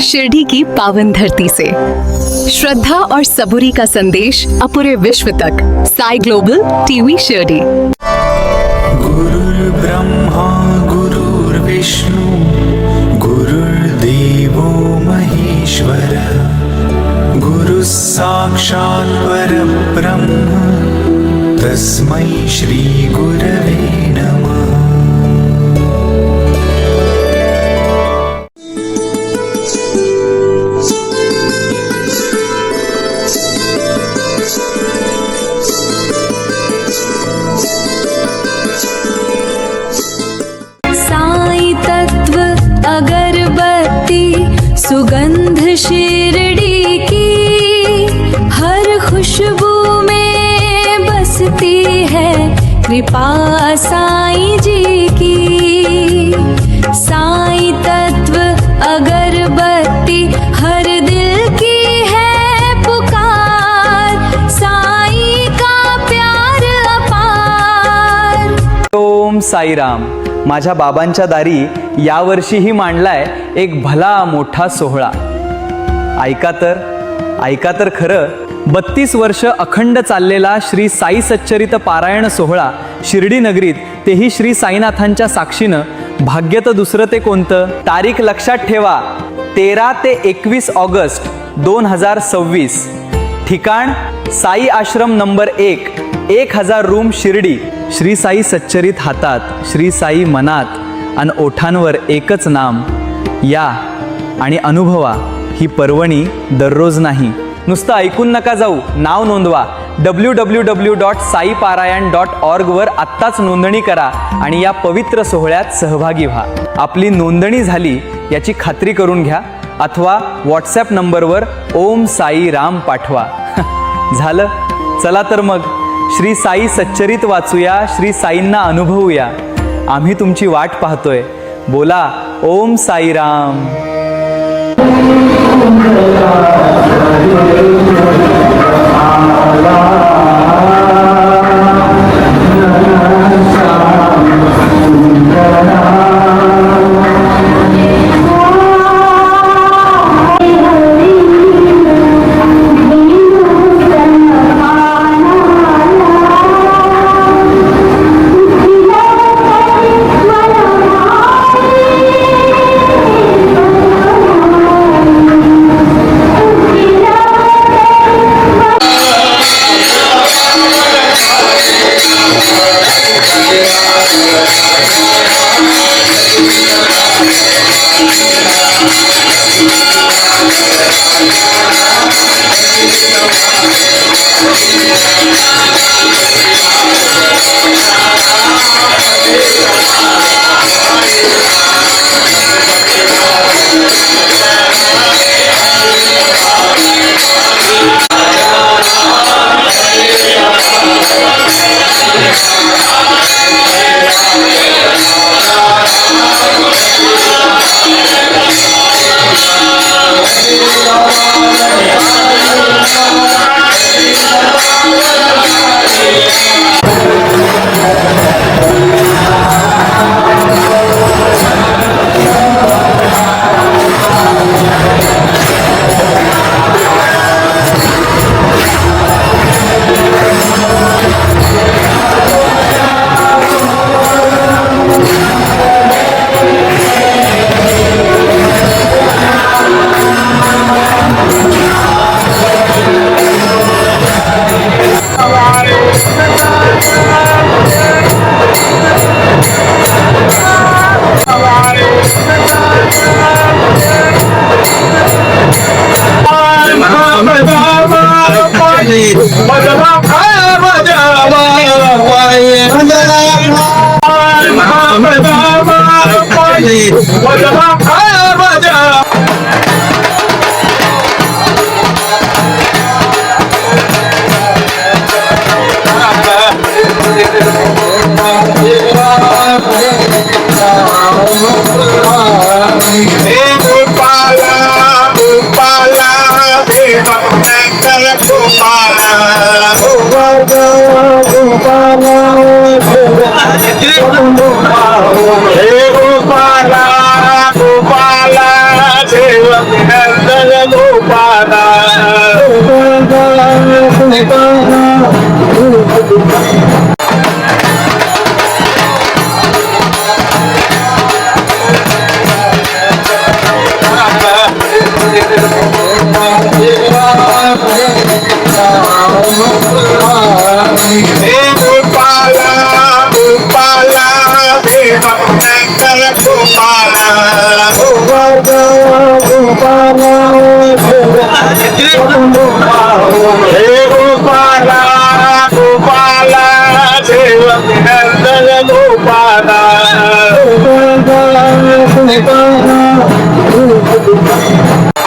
शिरडी की पावन धरती से श्रद्धा और सबूरी का संदेश अपूरे विश्व तक। Sai global TV Shirdi. गुरुर् ब्रह्मा गुरुर्विष्णु गुरुर्देवो महेश्वर गुरुः साक्षात् परब्रह्म तस्मै श्री गुरवे नमः। सुगंध शिरडी की हर खुशबू में बसती है कृपा साईं जी की। साईं तत्व अगरबत्ती हर दिल की है पुकार, साईं का प्यार अपार। ओम साईराम। माझ्या बाबांच्या दारी यावर्षीही मांडलाय एक भला मोठा सोहळा। ऐका तर खरं 32 वर्ष अखंड चाललेला श्री साई सच्चरित पारायण सोहळा शिर्डी नगरीत, तेही श्री साईनाथांच्या साक्षीनं। भाग्य तर दुसरं ते कोणतं? तारीख लक्षात ठेवा, 13 ते 21 ऑगस्ट 2026। ठिकाण साई आश्रम नंबर 1, 1000 रूम शिर्डी। श्री साई सच्चरित हातात, श्री साई मनात आणि ओठांवर एकच नाम। या आणि अनुभवा ही पर्वणी दररोज नाही, नुसतं ऐकून नका जाऊ, नाव नोंदवा। www.saiParayan.org वर आत्ताच नोंदणी करा आणि या पवित्र सोहळ्यात सहभागी व्हा। आपली नोंदणी झाली याची खात्री करून घ्या अथवा व्हॉट्सॲप नंबरवर ओम साई राम पाठवा। झालं, चला तर मग श्री साई सच्चरित वाचूया, श्री साईंना अनुभवूया। आम्ही तुमची वाट पाहतोय। बोला ओम साईराम। गोपाला गोपाला देव नंदन गोपाला हे गोपाला गोपाला देव नंदन गोपाला हे गोपाला गोपाला देव Nandan Gopala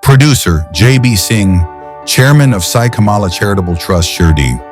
Producer J.B. Singh, Chairman of Sai Kamala Charitable Trust, Shirdi.